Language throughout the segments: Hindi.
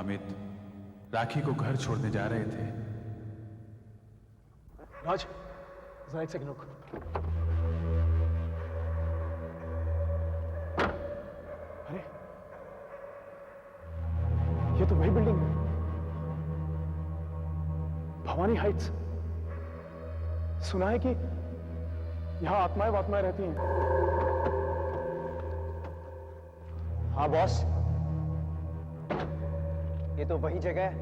अमित राखी को घर छोड़ने जा रहे थे। राज, जरा एक सेकंड रुक। अरे, ये तो वही बिल्डिंग है, भवानी हाइट्स। सुना है कि यहां आत्माएं वात्माएं रहती हैं। हाँ बॉस, ये तो वही जगह है।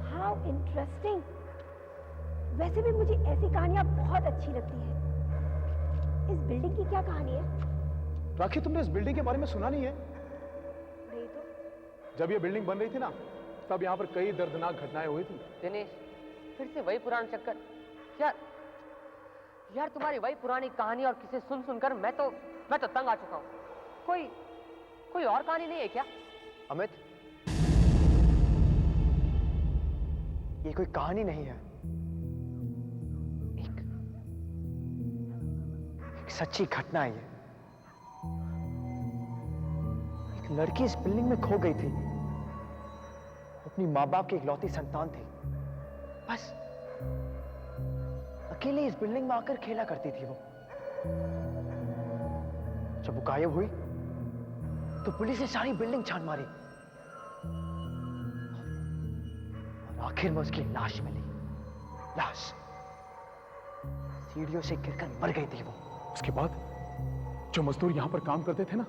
How interesting. वैसे भी मुझे ऐसी कहानियां बहुत अच्छी लगती हैं। इस बिल्डिंग की क्या कहानी है? राखी, तुमने इस बिल्डिंग के बारे में सुना नहीं है? नहीं तो। जब ये बिल्डिंग बन रही थी ना, तब यहाँ पर कई दर्दनाक घटनाएं हुई थी। दिनेश, फिर से वही पुराना चक्कर। यार तुम्हारी वही पुरानी कहानी और किसे सुन सुनकर मैं तो तंग आ चुका हूँ। कोई और कहानी नहीं है क्या? अमित, ये कोई कहानी नहीं है, एक सच्ची घटना है। ये एक लड़की इस बिल्डिंग में खो गई थी। अपनी माँ बाप की इकलौती संतान थी। बस अकेले इस बिल्डिंग में आकर खेला करती थी वो। जब वो गायब हुई तो पुलिस ने सारी बिल्डिंग छान मारी और आखिर में उसकी लाश मिली। लाश सीढ़ियों से गिरकर मर गई थी वो। उसके बाद जो मजदूर यहां पर काम करते थे ना,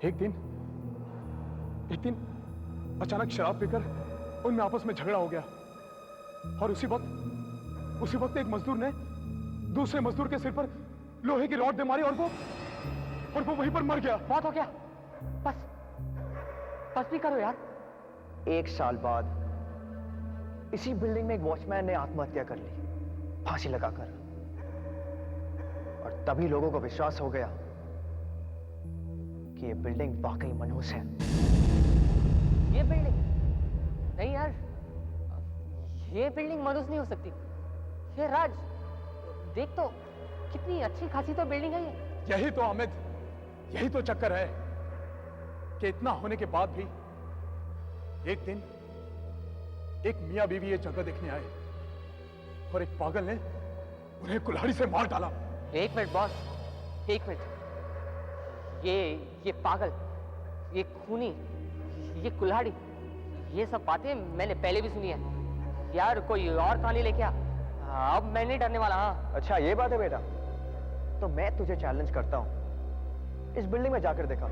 एक दिन अचानक शराब पीकर उनमें आपस में झगड़ा हो गया और उसी वक्त एक मजदूर ने दूसरे मजदूर के सिर पर लोहे की रॉड दे मारी और वो वहीं पर मर गया। बहुत हो गया, बस भी करो यार। एक साल बाद इसी बिल्डिंग में एक वॉचमैन ने आत्महत्या कर ली, फांसी लगाकर। और तभी लोगों को विश्वास हो गया कि ये बिल्डिंग वाकई मनहूस है। ये बिल्डिंग नहीं यार, ये बिल्डिंग मनहूस नहीं हो सकती। ये राज, देख तो कितनी अच्छी खासी तो बिल्डिंग है ये। यही तो अमित, यही तो चक्कर है कि इतना होने के बाद भी एक दिन एक मियां बीवी ये जगह देखने आए और एक पागल ने उन्हें कुल्हाड़ी से मार डाला। एक मिनट बॉस, एक मिनट। ये पागल, ये खूनी, ये कुल्हाड़ी, ये सब बातें मैंने पहले भी सुनी है यार। कोई और कहानी लेके आ, अब मैं नहीं डरने वाला। हाँ अच्छा ये बात है बेटा, तो मैं तुझे चैलेंज करता हूं, इस बिल्डिंग में जाकर देखा।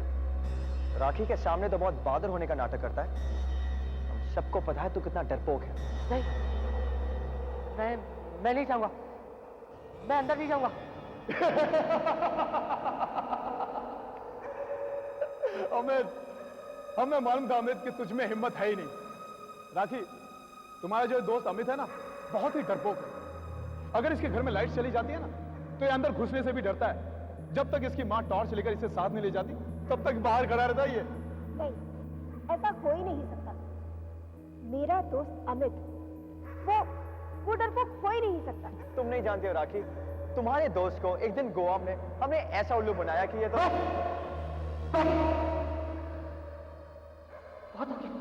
राखी के सामने तो बहुत बहादुर होने का नाटक करता है। हम सबको पता है तू कितना डरपोक है। नहीं, मैं नहीं जाऊंगा, मैं अंदर नहीं जाऊंगा। अमित, हमें मालूम था अमित कि तुझ में हिम्मत है ही नहीं। राखी, तुम्हारा जो दोस्त अमित है ना, बहुत ही डरपोक है। अगर इसके घर में लाइट चली जाती है ना, तो ये अंदर घुसने से भी डरता है। जब तक इसकी मां टॉर्च लेकर इसे साथ नहीं ले जाती, तब तक बाहर खड़ा रहता है ये। नहीं, ऐसा हो ही नहीं सकता। मेरा दोस्त अमित वो डरपोक हो ही नहीं सकता। तुम नहीं जानते हो राखी, तुम्हारे दोस्त को एक दिन गोवा में हमने ऐसा उल्लू बनाया कि ये तो बहुत हो गया।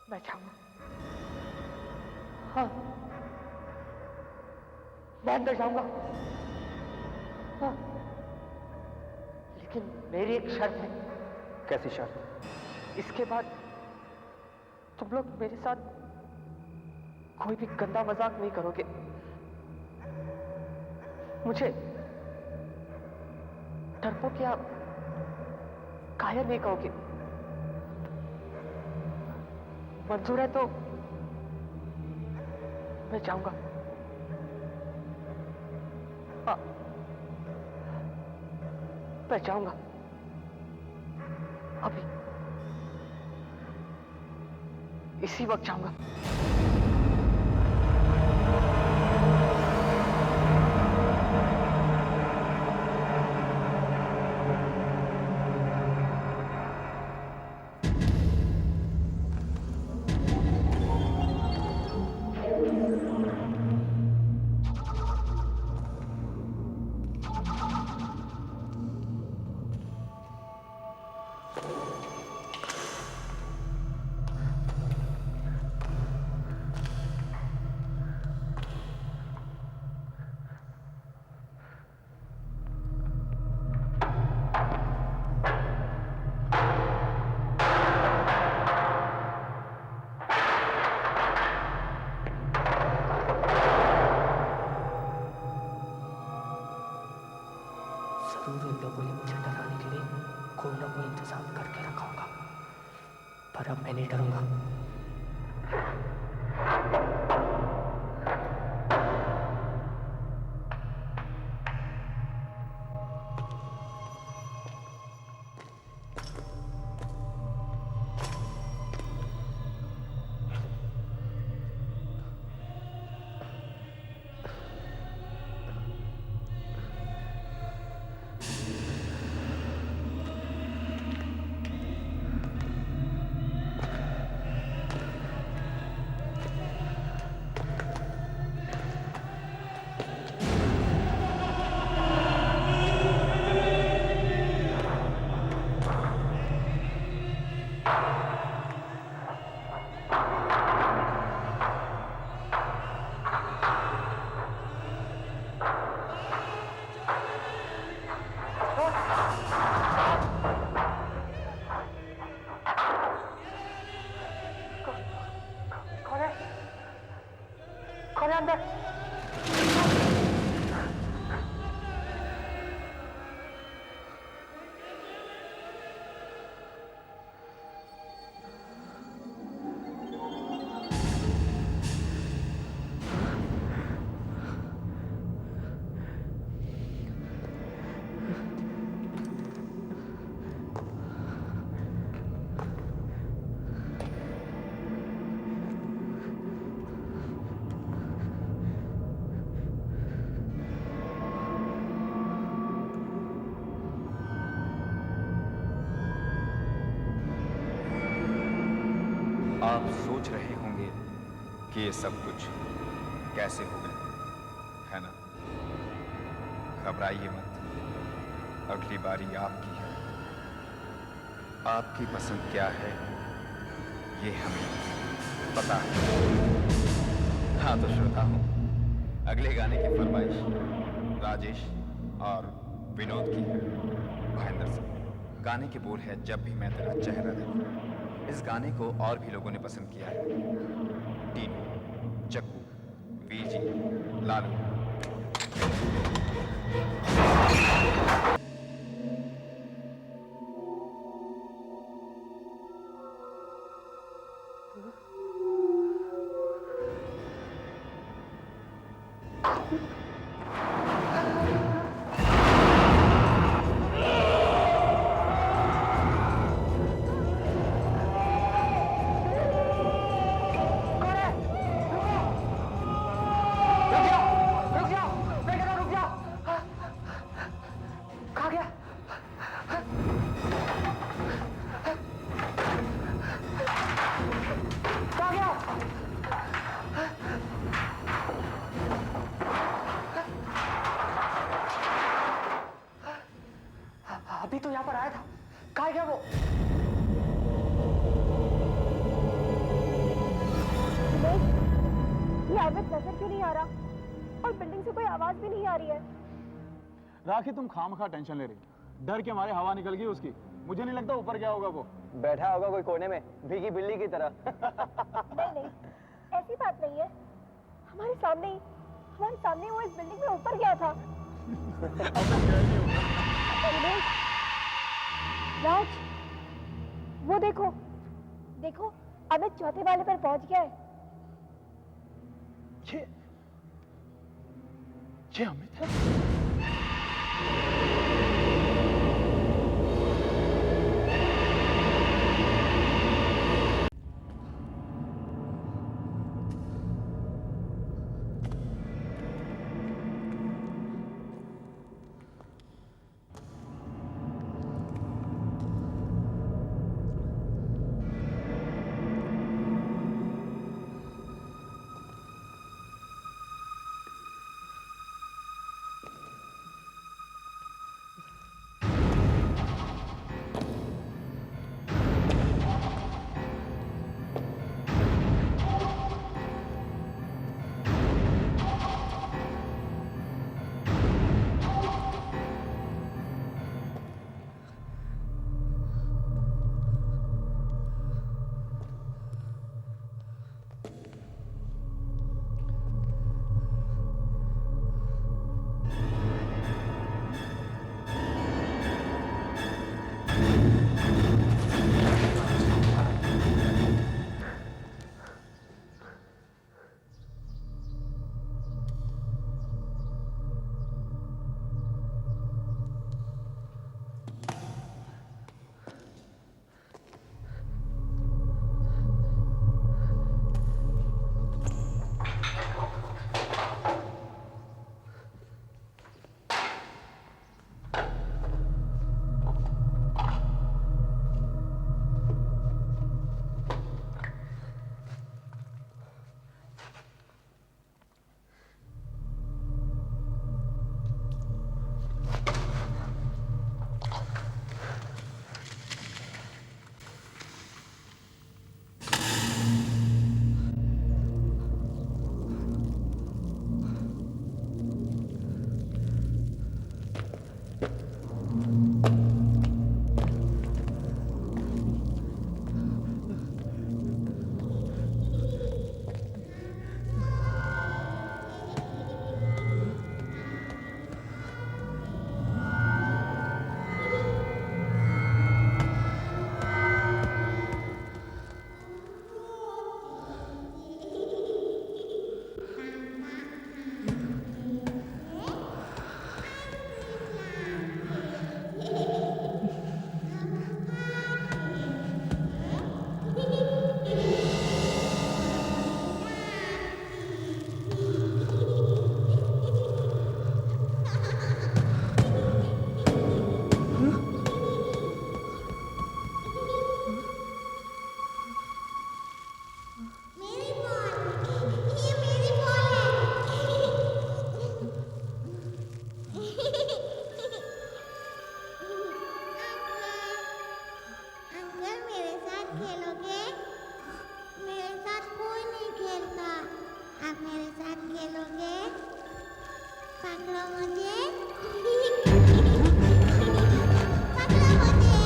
मैं जाऊंगा। हाँ, मैं अंदर जाऊंगा। हाँ, लेकिन मेरी एक शर्त है। कैसी शर्त? इसके बाद तुम लोग मेरे साथ कोई भी गंदा मजाक नहीं करोगे। मुझे डरपोक या कायर नहीं कहोगे। मंजूर है तो मैं जाऊंगा। हाँ, मैं जाऊंगा अभी, इसी वक्त जाऊंगा। अब मैं नहीं डरूंगा। आप सोच रहे होंगे कि ये सब कुछ कैसे हो गया, है ना? घबराइए मत, अगली बारी आपकी है। आपकी पसंद क्या है ये हमें पता है। हाँ तो श्रोता हूं, अगले गाने की फरमाइश राजेश और विनोद की है, महेंद्र से। गाने के बोल है जब भी मैं तेरा चेहरा देखूं। इस गाने को और भी लोगों ने पसंद किया है, टीनू, चक्कू, वीर जी, लालू। अभी तो यहाँ पर आया था, कहाँ गया वो? ये आवेद नजर क्यों नहीं आ रहा? और बिल्डिंग से कोई आवाज भी नहीं आ रही है। राखी तुम खामखा टेंशन ले रही, डर के मारे हवा निकल गई उसकी। मुझे नहीं लगता ऊपर गया होगा वो। बैठा होगा कोई कोने में भीगी बिल्ली की तरह। नहीं, ऐसी बात नहीं है। हमारे सामने वो इस बिल्डिंग में ऊपर गया था। राज, वो देखो, अमित चौथे वाले पर पहुंच गया है। ये अमित है? पकड़ो मुझे पकड़ो मुझे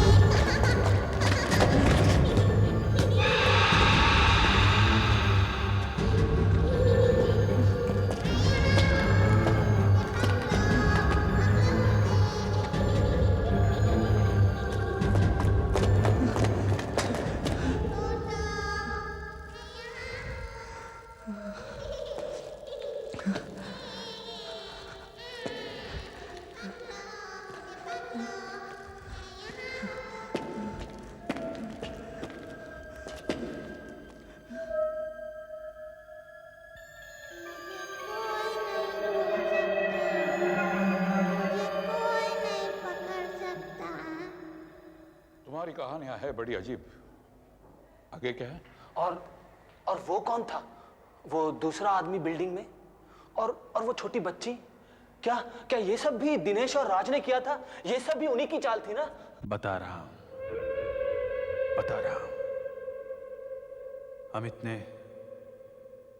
तुम्हारी कहानियां है बड़ी अजीब। आगे क्या है? और वो कौन था? वो दूसरा आदमी बिल्डिंग में? और वो छोटी बच्ची? क्या क्या ये सब भी दिनेश और राज ने किया था? ये सब भी उन्हीं की चाल थी ना? बता रहा हूं, बता रहा हूं।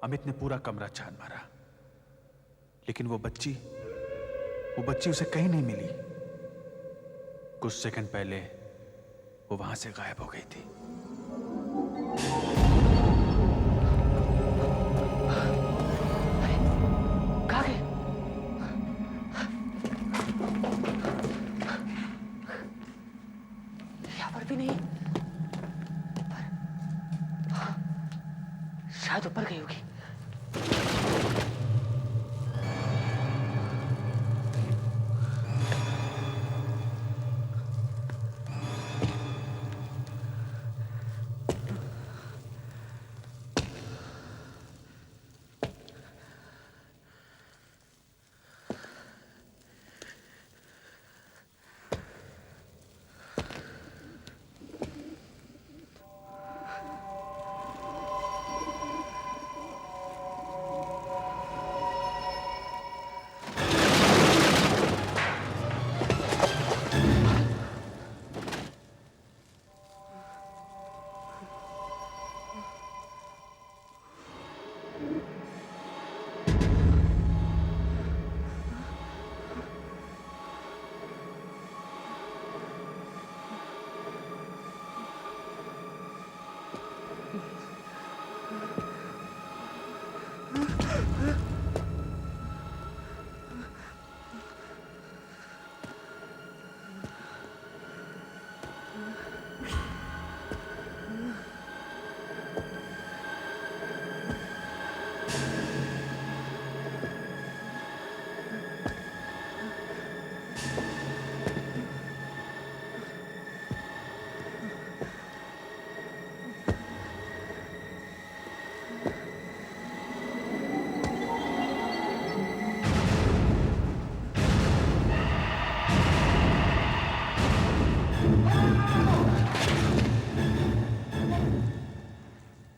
अमित ने पूरा कमरा छान मारा, लेकिन वो बच्ची उसे कहीं नहीं मिली। कुछ सेकंड पहले वो वहां से गायब हो गई थी। कहाँ गई? यहाँ पर भी नहीं। शायद ऊपर गई होगी।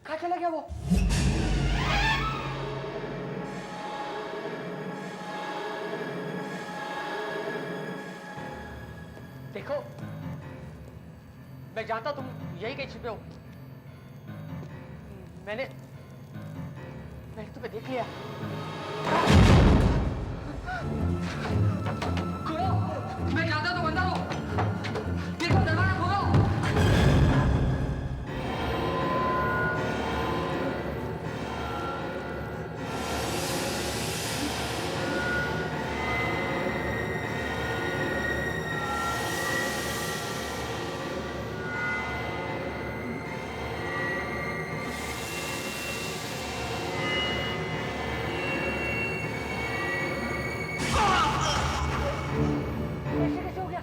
कहाँ चला गया वो? देखो, मैं जानता तुम यही कहीं छिपे हो। मैंने तुम्हें देख लिया। खोलो, मैं जानता तुम अंदर हो। देखो, दरवाजा खोलो। ऐसे कैसे हो गया?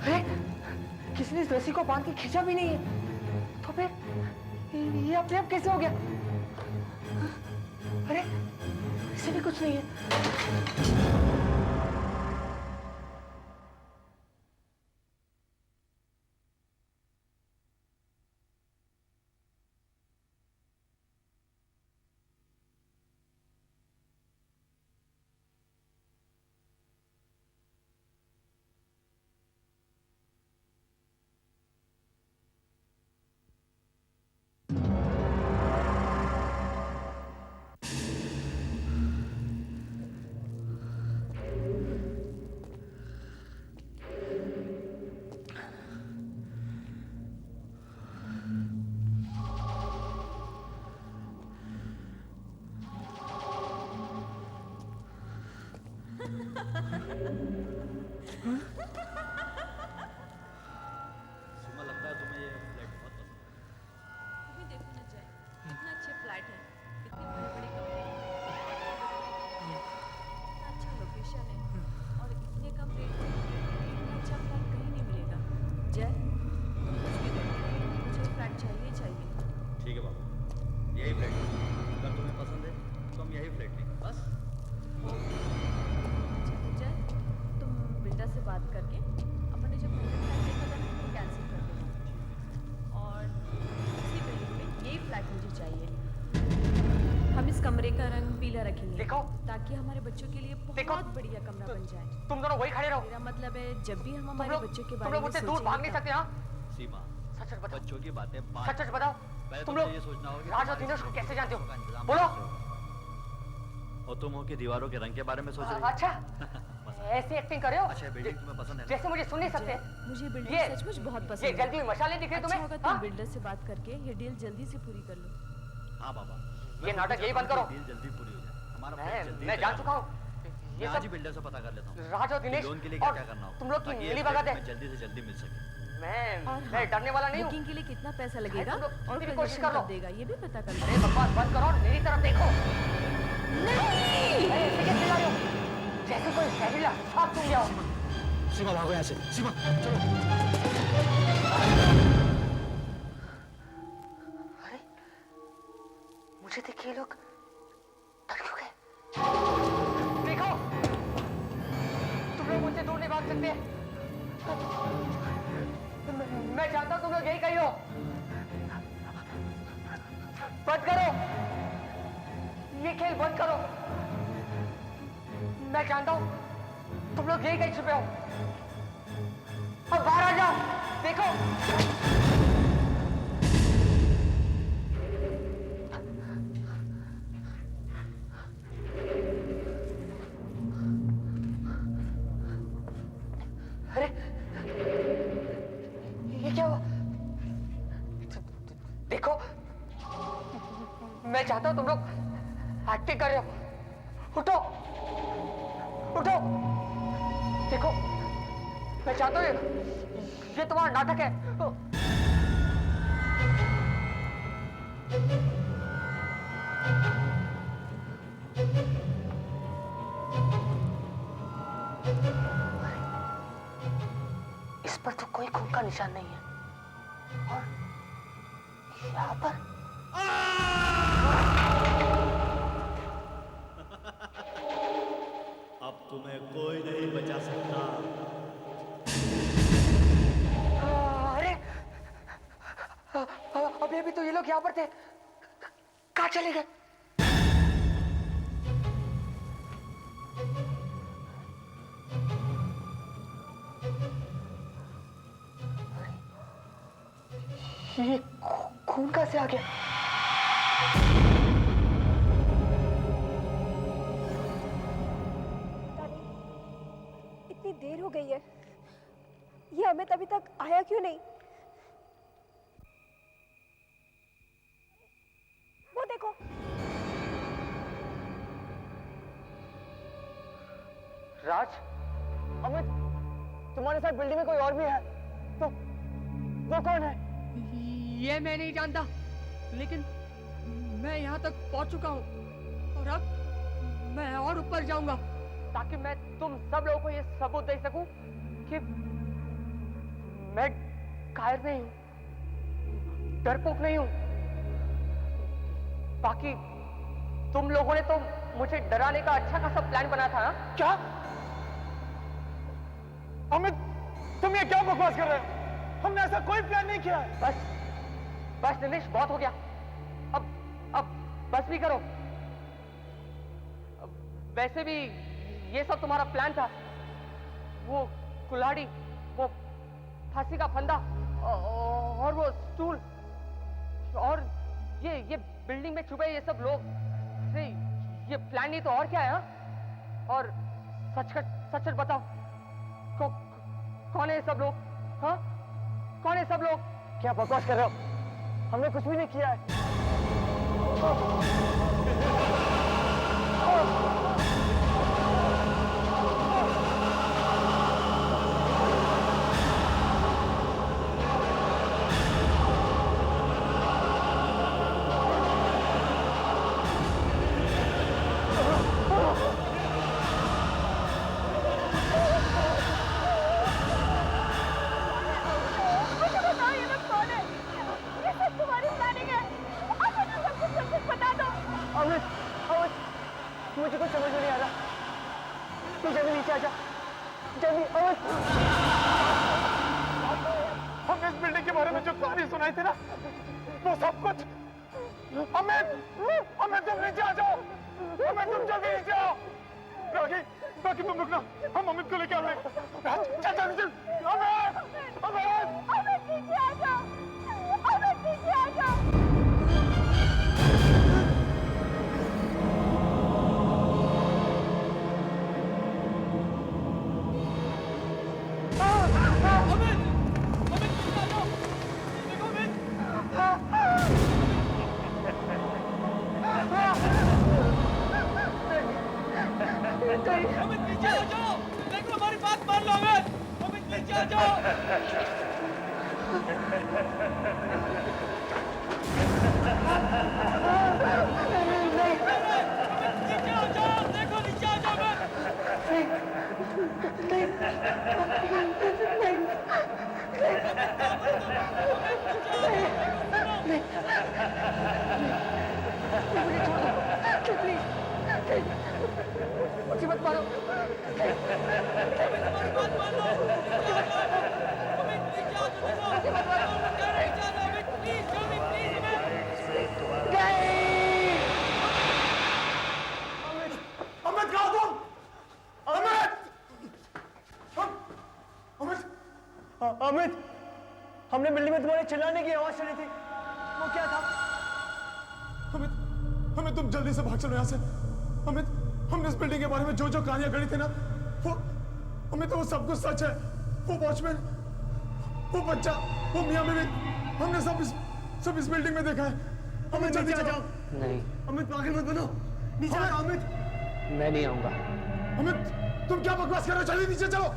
अरे, किसी ने इस रस्सी को बांध के खींचा भी नहीं है। तो फिर ये अपने आप कैसे हो गया? अरे, इसे भी कुछ नहीं है। सीमा, लगता है तुम्हें ये फ्लैट बहुत पसंद है। तुम ही देखो ना जय, कितना अच्छे फ्लैट है, कितने बड़े बड़े कमरे हैं, कितना अच्छा लोकेशन है और इतने कम रेट में इतना अच्छा फ्लैट कहीं नहीं मिलेगा। जय, तुम कुछ भी देखो, मुझे फ्लैट चाहिए चाहिए। ठीक है बाबा, यही फ्लैट है। अगर तुम्हें पसंद है तो हम यही फ्लैट लेंगे बस। अच्छा तो जय, तुम बिल्डर से बात करके अपने जो पहले फ्लैट देखा था ना वो कैंसिल कर देना और इसी बिल्डिंग में यही फ्लैट मुझे चाहिए। हम इस कमरे का रंग पीला रखेंगे देखो, ताकि हमारे बच्चों के लिए बहुत बढ़िया कमरा बन जाए। तुम दोनों वही खड़े रहो। मेरा मतलब है जब भी हम हमारे बच्चों के तुम बारे लोग में मुझसे दूर भाग नहीं सकते। हाँ, सीमा, सच सच बताओ, बच्चों की बातें बाद सच सच बताओ, पहले तुम तुम्हें लोग ये सोचना होगा कि राज और तुम्हारी दिनेश को जिंदगी कैसे जानते हो? का इंतजाम बोलो। कैसे होगा। और तुम हो कि दीवारों के रंग के बारे में सोच रही हो। अच्छा, ऐसी एक्टिंग कर रहे हो अच्छा, बिल्डिंग तुम्हें पसंद है ना? जैसे मुझे सुन नहीं सकते। मुझे ये- बिल्डिंग सचमुच बहुत ये पसंद है। जल्दी में मशाले दिख रहे अच्छा तुम्हें? होगा हाँ? तुम बिल्डर से बात करके ये डील जल्दी से पूरी कर लो। हाँ बाबा, ये नाटक यही बंद करो। डील जल्दी पूरी हो जाए। हमारा फ्लैट जल्दी मैं जान चुका हूँ। मैं ये आज सब ही बिल्डर से पता कर लेता हूँ राज और दिनेश लोन के लिए क्या और क्या करना होगा तुम लोग की ताकि ये मिली फ्लैट भगत है। हमें जल्दी से जल्दी मिल सके। मैं डरने वाला नहीं हूँ। बुकिंग के लिए कितना पैसा लगेगा तुम लोग और कितनी कोशिश कंडीशन कर लो। कब देगा ये भी पता कर लो। अरे बकवास बंद करो और मेरी तरफ देखो। नहीं! अरे ऐसे कैसे चिल्ला रहे हो? जैसे कोई जहरीला सांप तुम जाओ। सीमा, भागो यहाँ से। सीमा, चलो। अरे मुझे देखिए लोग डर क्यों गए? देखो, तुम लोग मुझसे दूर नहीं भाग सकते। मैं जानता हूँ तुम लोग यही कही हो। बंद करो, ये खेल बंद करो। मैं जानता हूँ तुम लोग यही कहीं छुपे हो। अब बाहर आ जाओ, देखो। अरे ये क्या हुआ? देखो, मैं चाहता हूं तुम लोग एक्टिंग कर रहे हो। उठो, उठो। देखो, मैं चाहता हूं ये तुम्हारा नाटक है। इस पर तो कोई खून का निशान नहीं है और यहाँ पर अब तुम्हें कोई नहीं बचा सकता। अरे अभी अभी तो ये लोग यहाँ पर थे, कहाँ चले गए? ये खून कहाँ से आ गया? इतनी देर हो गई है, ये अमित अभी तक आया क्यों नहीं? वो देखो, राज, अमित, तुम्हारे साथ बिल्डिंग में कोई और भी है? तो वो कौन है? ये मैं नहीं जानता, लेकिन मैं यहाँ तक पहुँच चुका हूँ और अब मैं और ऊपर जाऊंगा ताकि मैं तुम सब लोगों को ये सबूत दे सकूं कि मैं कायर नहीं हूँ, डरपोक नहीं हूँ। बाकी तुम लोगों ने तो मुझे डराने का अच्छा खासा प्लान बनाया था। हाँ? क्या? अमित, तुम ये क्या बकवास कर रहे हो? हमने ऐसा कोई प्लान नहीं किया है। बस बस दिनेश, बहुत हो गया। अब बस भी करो। वैसे भी ये सब तुम्हारा प्लान था। वो कुल्हाड़ी, वो फांसी का फंदा और वो स्टूल और ये बिल्डिंग में छुपे ये सब लोग, ये प्लान नहीं तो और क्या है? हाँ? और सच बताओ, कौन है ये सब लोग? हाँ, कौन है सब लोग? क्या बकवास कर रहे हो? हमने कुछ भी नहीं किया है। बारे में जो कहानी सुनाई थी ना, वो सब कुछ। अमित, अमित तुम नीचे आ जाओ। अमित तुम जल्दी नीचे आओ। राखी, राखी तुम रुकना, हम अमित को लेके आ रहे हैं। चल चल चल। अमित, अमित, अमित नीचे आ जाओ। अमित नीचे आ जाओ। अमित नीचे आ जाओ, देखो हमारी बात मान लो अमित, अमित नीचे आ जाओ। नीचे आ जाओ, देखो नीचे आ जाओ मुझे मत मारो। अमित कहाँ तुम? अमित, अमित, अमित, हमने बिल्डिंग में तुम्हारे चिल्लाने की आवाज सुनी थी, वो क्या था? अमित, अमित तुम जल्दी से भाग चलो यहाँ से। अमित, हमने इस बिल्डिंग के बारे में जो जो कहानियां गढ़ी थी ना, वो अमित वो सब कुछ सच है। वो वॉचमैन, वो बच्चा, वो मियां बीवी, हमने सब इस बिल्डिंग में देखा है। अमित जल्दी आ जाओ। नहीं, अमित पागल मत बनो, नीचे आओ। अमित, मैं नहीं आऊंगा। अमित तुम क्या बकवास कर रहे हो? जल्दी नीचे चलो।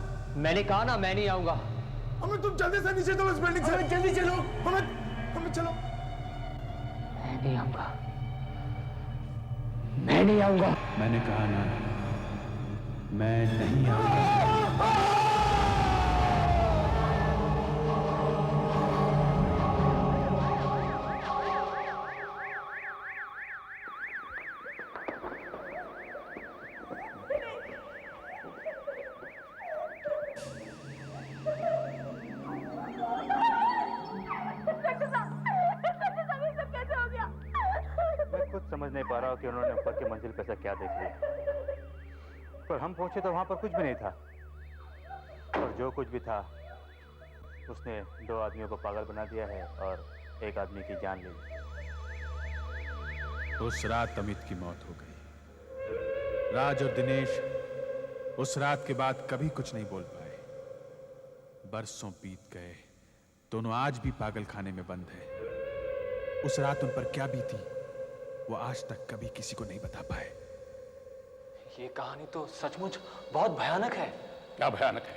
मैंने कहा ना, मैं नहीं आऊंगा। अमित तुम जल्दी से नीचे चलो इस बिल्डिंग से। अमित जल्दी चलो। अमित, अमित चलो। मैं नहीं आऊंगा, मैं नहीं आऊंगा। मैंने कहा ना, मैं नहीं आऊंगा। समझ नहीं पा रहा कि उन्होंने ऊपर की मंजिल पे से क्या देख लिया, पर हम पहुंचे तो वहां पर कुछ भी नहीं था, और जो कुछ भी था उसने 2 आदमियों को पागल बना दिया है और 1 आदमी की जान ली। उस रात अमित की मौत हो गई। राज और दिनेश उस रात के बाद कभी कुछ नहीं बोल पाए। बरसों बीत गए, दोनों आज भी पागल खाने में बंद है। उस रात उन पर क्या बीती वो आज तक कभी किसी को नहीं बता पाए। ये कहानी तो सचमुच बहुत भयानक है। क्या भयानक है?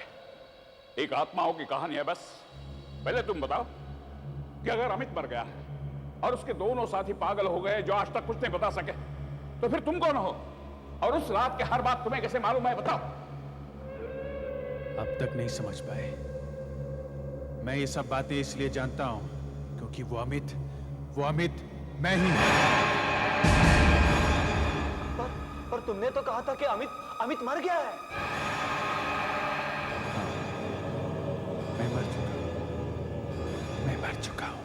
एक आत्माओं की कहानी है बस। पहले तुम बताओ कि अगर अमित मर गया और उसके दोनों साथी पागल हो गए जो आज तक कुछ नहीं बता सके, तो फिर तुम कौन हो? और उस रात की हर बात तुम्हें कैसे मालूम है? बताओ। अब तक नहीं समझ पाए। मैं ये सब बातें इसलिए जानता हूं क्योंकि वो अमित मैं ही हूं। पर तुमने तो कहा था कि अमित मर गया है। मैं मर चुका हूं।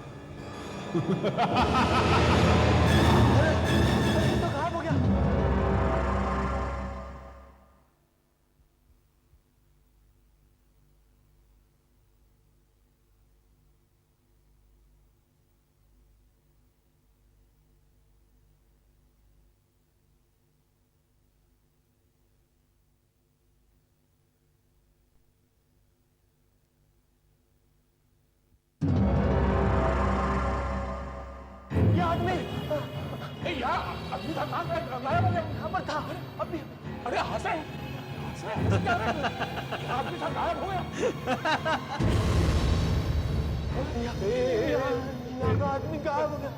तो गायब हो गया। यहाँ पर था अभी। अरे हसन आदमी था गायब हो गया। यहाँ का आदमी गायब हो गया।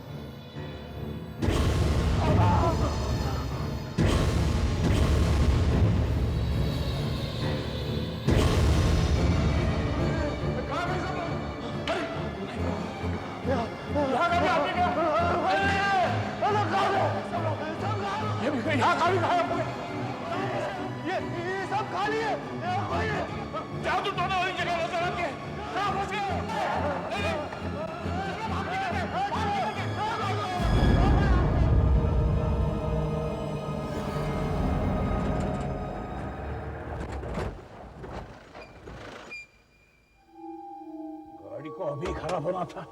यहाँ खाली गायब हो गया। ये सब खाली है। जाओ तुम दोनों वही जगह नजर आती है। को अभी खराब होना था।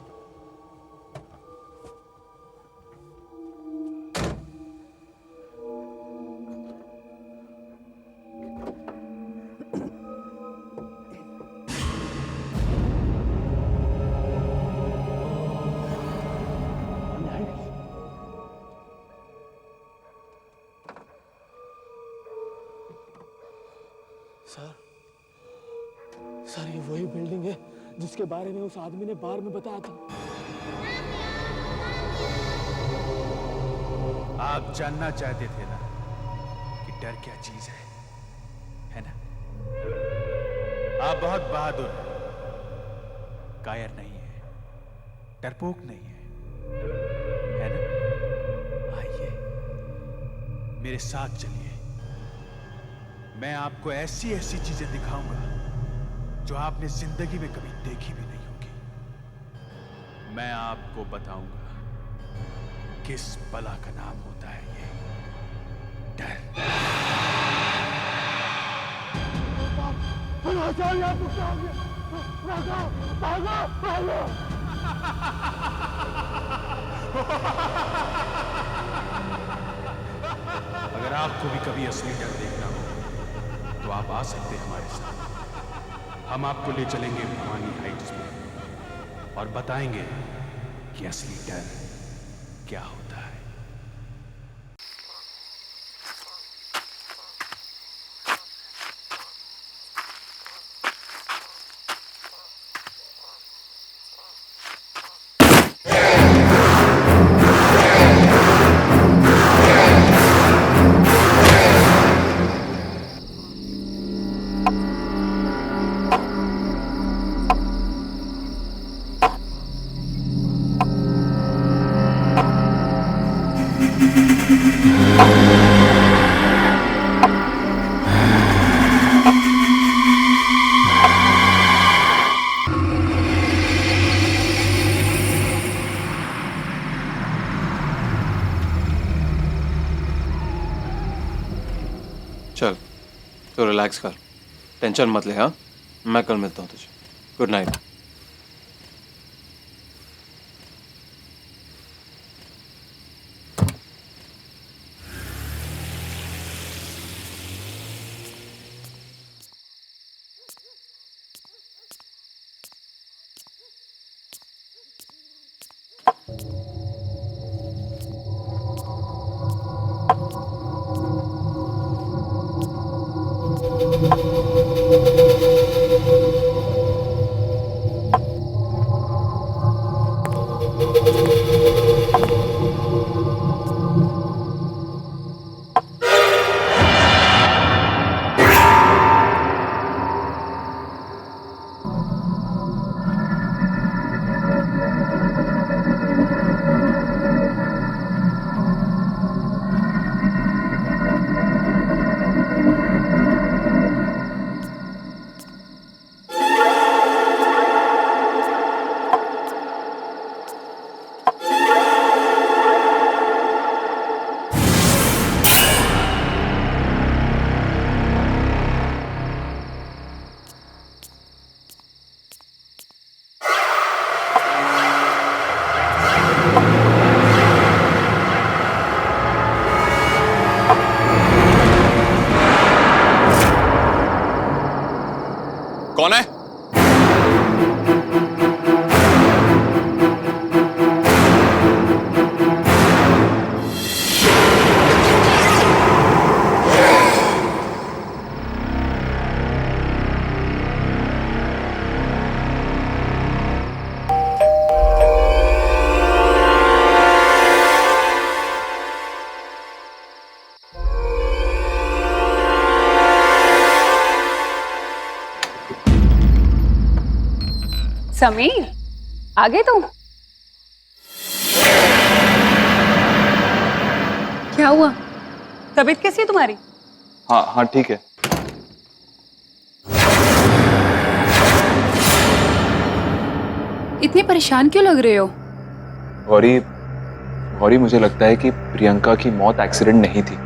सर ये वही बिल्डिंग है जिसके बारे में उस आदमी ने बार में बताया था। आप जानना चाहते थे ना कि डर क्या चीज है ना? आप बहुत बहादुर हैं, कायर नहीं है, डरपोक नहीं है ना? आइए मेरे साथ चलिए, मैं आपको ऐसी ऐसी चीजें दिखाऊंगा जो आपने जिंदगी में कभी देखी भी नहीं होगी। मैं आपको बताऊंगा किस बला का नाम होता है ये डर। अगर आपको भी कभी असली डर देखना हो तो आप आ सकते हैं हमारे साथ। हम आपको ले चलेंगे भवानी हाइट्स में और बताएंगे कि असली डर क्या होता है। चल तो रिलैक्स कर, टेंशन मत ले। हाँ, मैं कल मिलता हूँ तुझे। Good night. कौन है? समीर, आ गए तुम? क्या हुआ? तबीयत कैसी है तुम्हारी? हाँ हाँ ठीक है। इतने परेशान क्यों लग रहे हो? गौरी, गौरी मुझे लगता है कि प्रियंका की मौत एक्सीडेंट नहीं थी।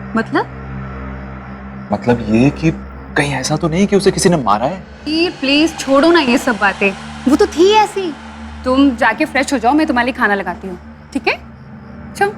मतलब ये कि कहीं ऐसा तो नहीं कि उसे किसी ने मारा है? प्लीज छोड़ो ना ये सब बातें। वो तो थी ऐसी, तुम जाके फ्रेश हो जाओ, मैं तुम्हारे लिए खाना लगाती हूँ, ठीक है? चलो।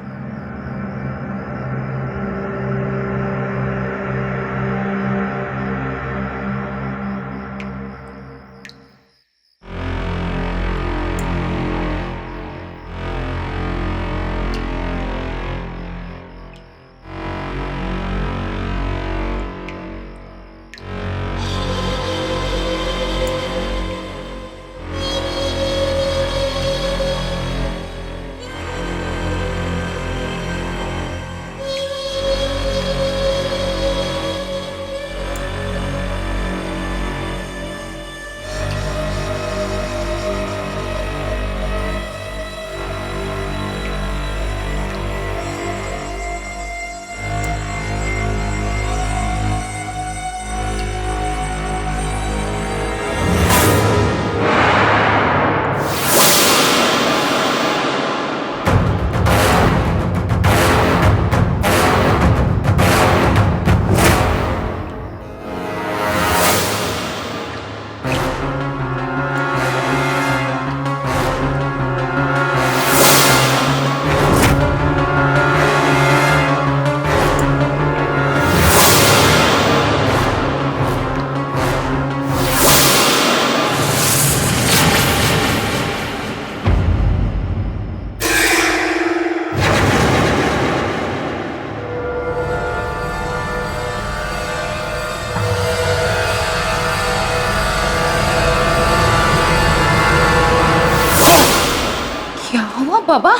बाबा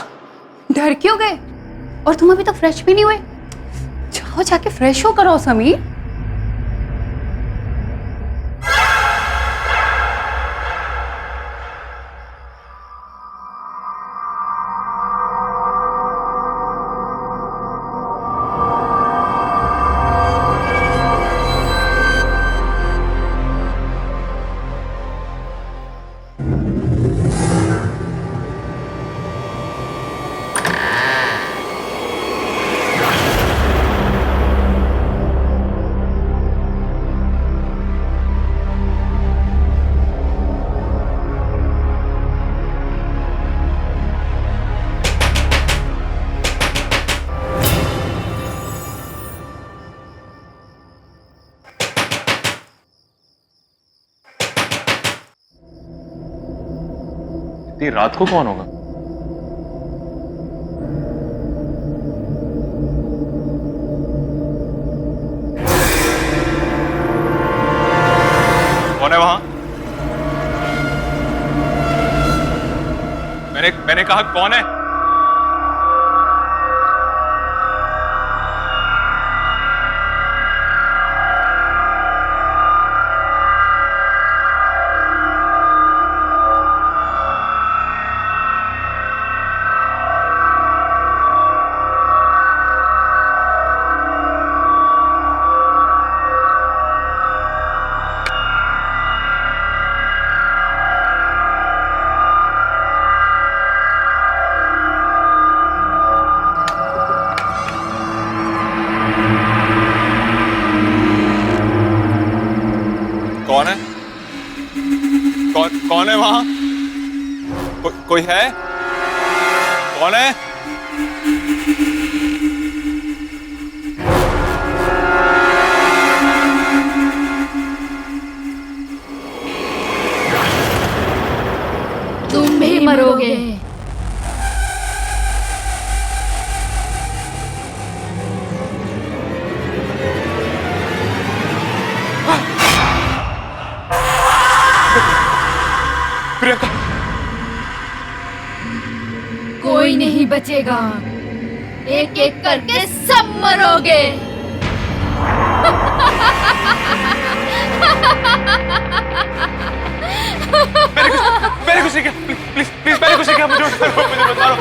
डर क्यों गए? और तुम अभी तक फ्रेश भी नहीं हुए? जाओ जाके फ्रेश हो करो समीर। इतनी रात को कौन होगा? कौन है वहां? मैंने कहा कौन है? कौन है? कौन है वहां? कोई है? कौन है? तुम भी मरोगे। प्रियंका, कोई नहीं बचेगा, एक एक करके सब मरोगे। मैंने कुछ नहीं किया, प्लीज प्लीज मैंने कुछ नहीं किया, मुझे बता दो।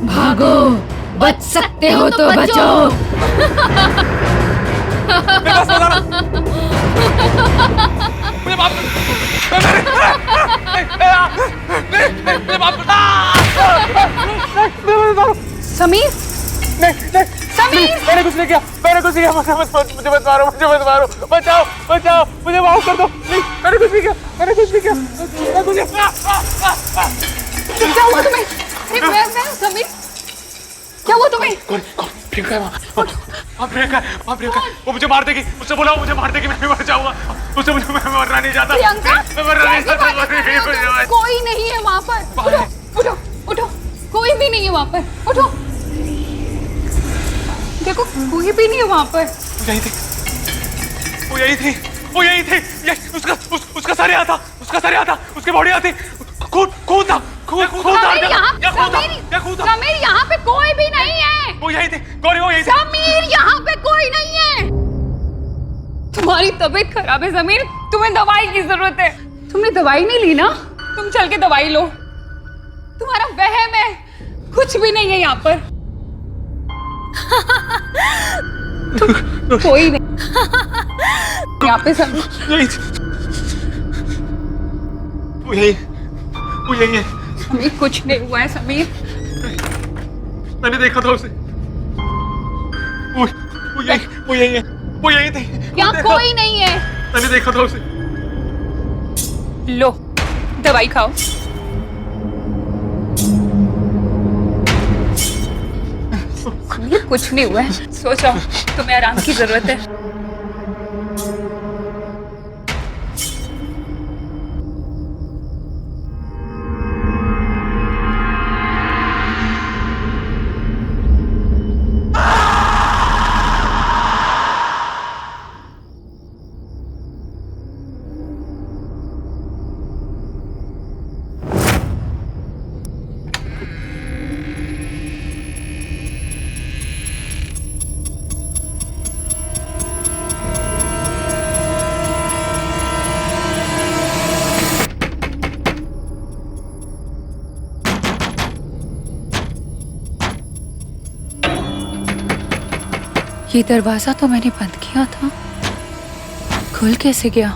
भागो, बच सकते हो तो बचो। मुझे माफ कर। मत मारो। समीर, नहीं, समीर, मैंने कुछ नहीं किया, मुझे मत मारो, बचाओ, मुझे माफ कर दो। नहीं, मैंने कुछ नहीं किया, क्या हुआ तुम्हें? अरे मैं समीर, क्या हुआ तुम्हें? प्रियंका है वहाँ, प्रियंका, वो मुझे मार देगी, उससे बोला मुझे मार देगी, मैं भी मर जाऊंगा, उससे मुझे मैं मरना नहीं चाहता। प्रियंका, मैं मरना नहीं चाहता। कोई नहीं है वहाँ पर। उठो, कोई भी नहीं है वहाँ पर, उठो। देखो कोई भी नहीं है वहाँ पर। वो यही थी, उसका सर यहाँ था, उसकी बॉडी आती, खून था। समीर, यहाँ पे कोई भी नहीं है। वो यही थी, गौरी, वो यही थी। समीर, यहाँ पे कोई नहीं है। तुम्हारी तबीयत खराब है समीर, तुम्हें दवाई की जरूरत है। तुमने दवाई नहीं ली ना? तुम चल के दवाई लो। तुम्हारा वहम है, कुछ भी नहीं है यहाँ पर। कोई नहीं यहाँ पे समीर। वो यही है। समीर, कुछ नहीं हुआ है समीर। मैंने देखा था उसे। वो यही थी। यहाँ कोई नहीं है। मैंने देखा था उसे। लो, दवाई खाओ। समीर, कुछ नहीं हुआ है, सो जाओ, तुम्हें आराम की जरूरत है। ये दरवाजा तो मैंने बंद किया था, खुल कैसे गया?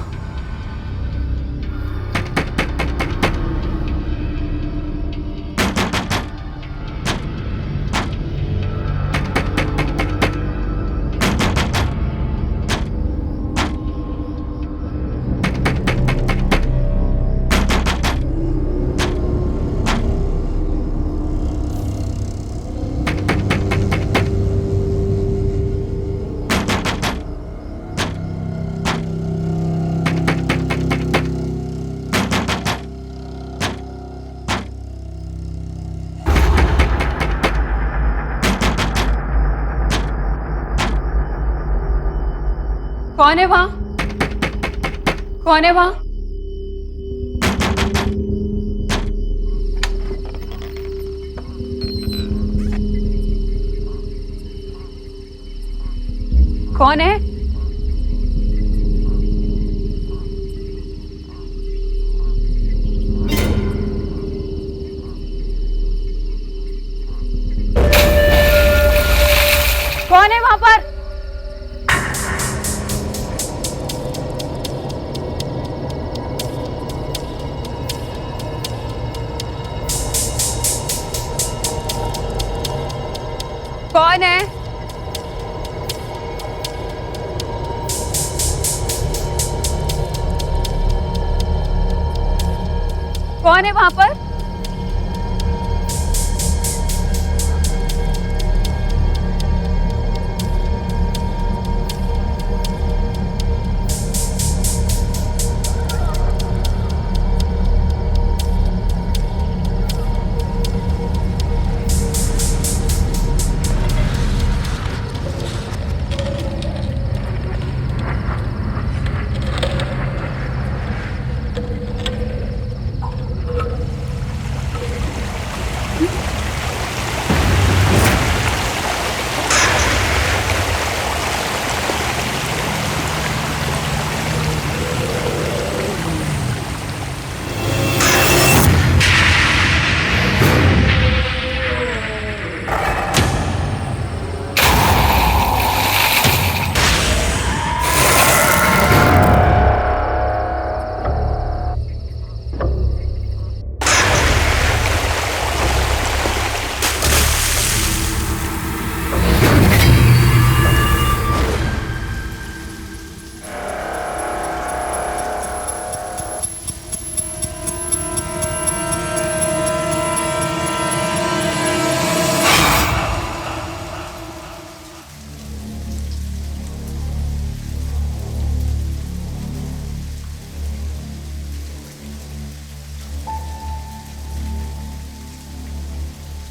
कौन है वहां? कौन है वहां? कौन है? कौन है वहां पर? कौन है? कौन है वहां पर?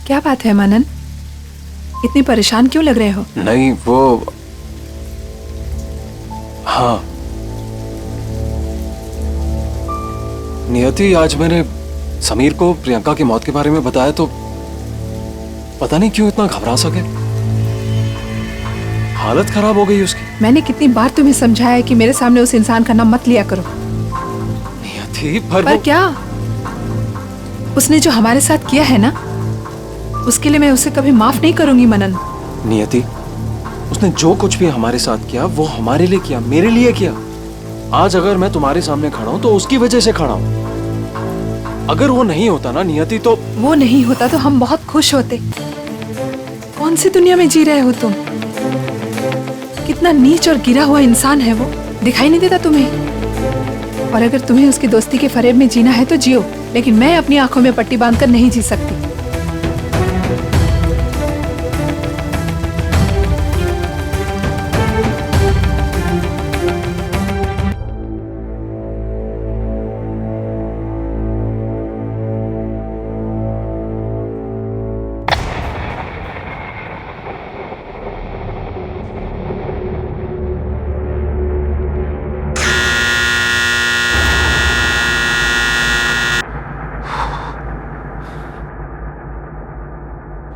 क्या बात है मनन? इतनी परेशान क्यों लग रहे हो? नहीं वो, हाँ नियति, आज मैंने समीर को प्रियंका की मौत के बारे में बताया तो पता नहीं क्यों इतना घबरा सा गया। हालत खराब हो गई उसकी। मैंने कितनी बार तुम्हें समझाया है कि मेरे सामने उस इंसान का नाम मत लिया करो। नियति पर क्या? उसने जो हमारे साथ किया है ना, उसके लिए मैं उसे कभी माफ नहीं करूंगी मनन। नियति, उसने जो कुछ भी हमारे साथ किया वो हमारे लिए किया, मेरे लिए किया। आज अगर मैं तुम्हारे सामने खड़ा हूं तो उसकी वजह से खड़ा हूं। अगर वो नहीं होता ना नियति तो वो नहीं होता तो हम बहुत खुश होते। कौन सी दुनिया में जी रहे हो तुम? कितना नीच और गिरा हुआ इंसान है वो, दिखाई नहीं देता तुम्हें? और अगर तुम्हें उसकी दोस्ती के फरेब में जीना है तो जियो, लेकिन मैं अपनी आंखों में पट्टी बांधकर नहीं जी सकती।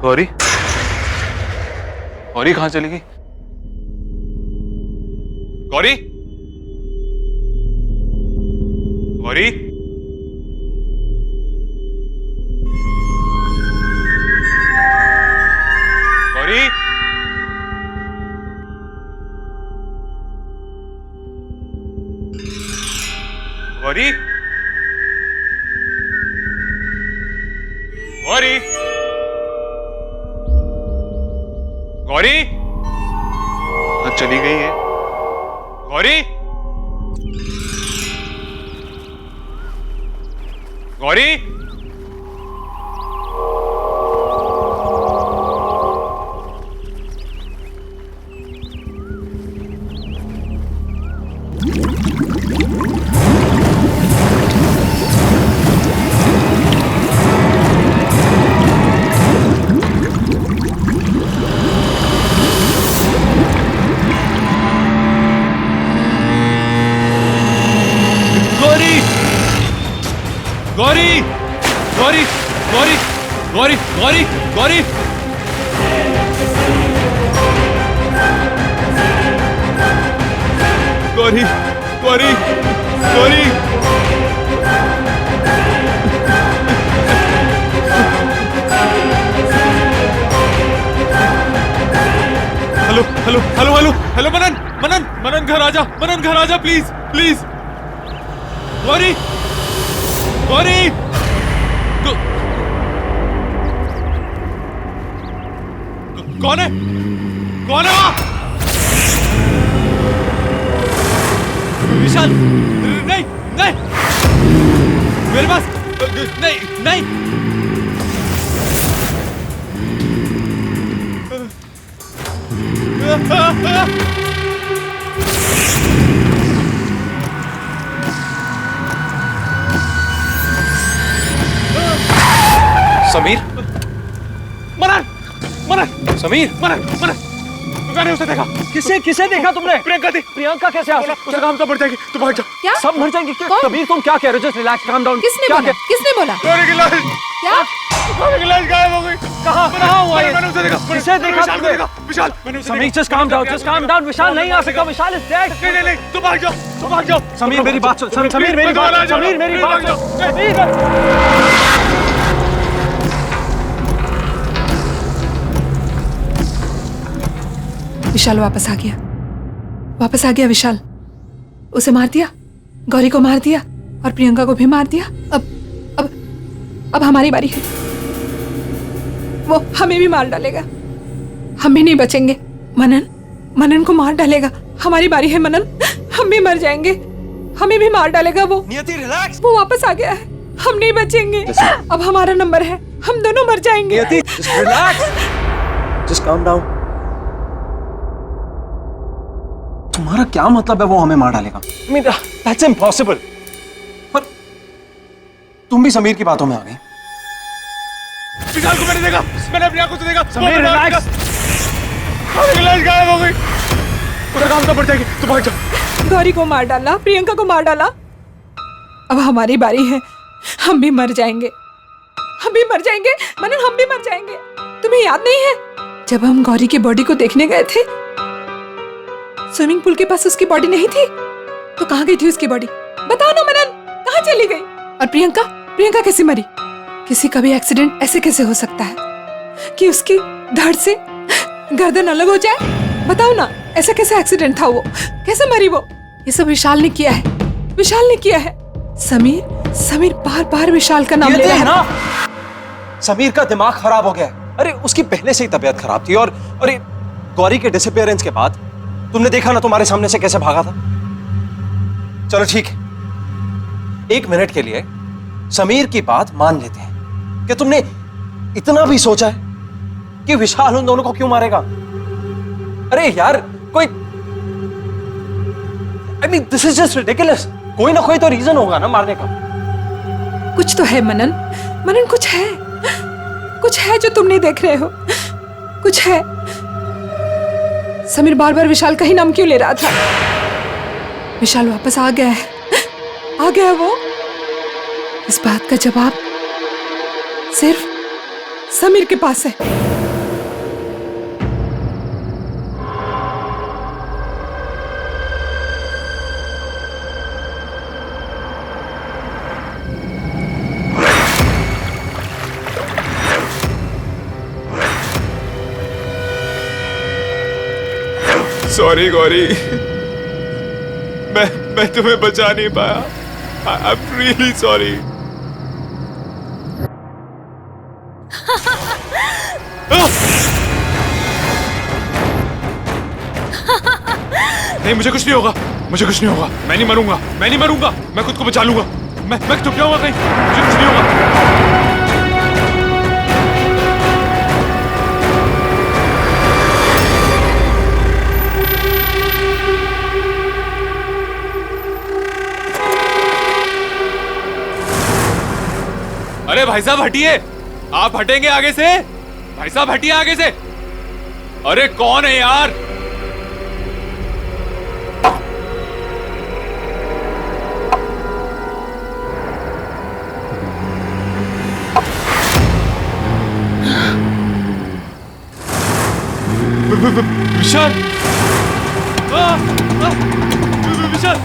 गौरी, गौरी कहाँ चली गई? गौरी, गौरी, गौरी, गौरी, गौरी, गौरी, चली गई है Gauri, Gauri, Gauri, Gauri, Gauri, Gauri, Gauri, Gauri, Gauri, Gauri, Gauri, hello hello hello hello hello, Manan Manan Manan घर आजा, मनन घर आजा प्लीज प्लीज। गौरी, गौरी, कौन है? कौन है वहां? विशाल, नहीं नहीं, मेरे पास नहीं नहीं। समीर, मनन, मनन, समीर, मनन, मनन, मैंने उसे देखा। किसे किसे देखा तुमने? प्रियंका थी। प्रियंका कैसे आ सकती? उसका काम तो मर जाएगी, तुम भाग जाओ। क्या? सब मर जाएंगे क्या? कबीर तुम क्या कह रहे हो? Just relax, calm down. किसने बोला? किसने बोला? गौरी की लाश, क्या? गौरी की लाश गायब हो गई। कहाँ हुआ ये? मैंने उसे देखा। किसे देखा तुमने? विशाल, मैंने उसे Sameer, just calm down, just calm down. विशाल नहीं आ सकता, विशाल is dead. नहीं नहीं, तुम भाग जाओ, तुम भाग जाओ। समीर मेरी बात सुन, समीर मेरी बात सुन, समीर मेरी बात सुन, समीर। विशाल वापस आ गया विशाल। उसे मार दिया, गौरी को मार दिया और प्रियंका को भी मार दिया। अब हमारी बारी है। वो हमें भी मार डालेगा, हम भी नहीं बचेंगे। मनन को मार डालेगा। हमारी बारी है मनन, हम भी मर जाएंगे, हमें भी मार डालेगा वो। नियति रिलैक्स। वो वापस आ गया है, हम नहीं बचेंगे। अब हमारा नंबर है, हम दोनों मर जाएंगे। नियति just relax, just calm down. तुम्हारा क्या मतलब है वो हमें मार डालेगा? I mean, that's impossible. पर तुम भी समीर की बातों में आ गई। विशाल को मैंने देखा, मैंने अपनी आंखों से देखा। समीर रिलैक्स। लाश गायब हो गई। पूरा काम तो पड़ जाएगी, तू भाग जा। गौरी को मार डाला, प्रियंका को मार डाला, अब हमारी बारी है। हम भी मर जाएंगे, हम भी मर जाएंगे मनन, हम भी मर जाएंगे। तुम्हें याद नहीं है जब हम गौरी की बॉडी को देखने गए थे, स्विमिंग पूल के पास उसकी बॉडी नहीं थी, तो कहाँ गई थी उसकी बॉडी? बताओ ना मनन, कहाँ चली गई? और प्रियंका, प्रियंका कैसे मरी? किसी का भी एक्सीडेंट ऐसे कैसे हो सकता है कि उसकी धड़ से गर्दन अलग हो जाए? बताओ ना, ऐसा कैसे एक्सीडेंट था? वो कैसे मरी? वो ये सब विशाल ने किया है, विशाल ने किया है। समीर, समीर बार बार विशाल का नाम ले रहा है ना। समीर का दिमाग खराब हो गया है। अरे उसकी पहले से ही तबीयत खराब थी, और अरे गौरी के डिसअपीयरेंस के बाद तुमने देखा ना तुम्हारे सामने से कैसे भागा था। चलो ठीक है, 1 मिनट के लिए समीर की बात मान लेते हैं कि तुमने इतना भी सोचा है कि विशाल उन दोनों को क्यों मारेगा? अरे यार, कोई I mean this is just ridiculous. कोई ना कोई तो रीजन होगा ना मारने का। कुछ तो है मनन, मनन कुछ है, कुछ है जो तुम नहीं देख रहे हो, कुछ है। समीर बार बार विशाल का ही नाम क्यों ले रहा था? विशाल वापस आ गया है, आ गया वो। इस बात का जवाब सिर्फ समीर के पास है। सॉरी गौरी, मैं तुम्हें बचा नहीं पाया। I am really sorry. नहीं, मुझे कुछ नहीं होगा, मुझे कुछ नहीं होगा। मैं नहीं मरूंगा, मैं नहीं मरूंगा, मैं खुद को बचा लूंगा। मैं तो क्या हुआ कहीं, मुझे कुछ नहीं होगा। अरे भाई साहब हटिए, आप हटेंगे आगे से? भाई साहब हटिए आगे से। अरे कौन है यार? विशाल, विशाल,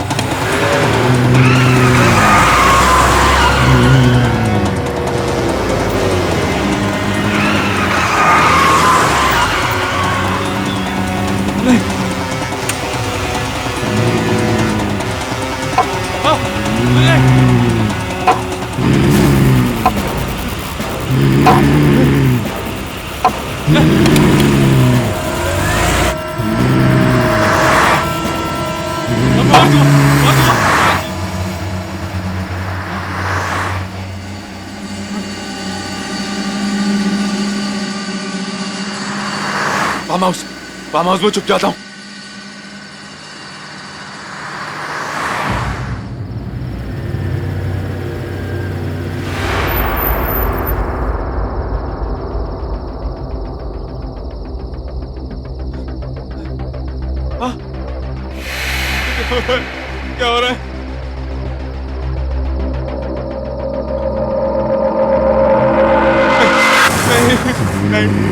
फार्म हाउस में छुप जाता हूं। क्या हो रहा है? नहीं।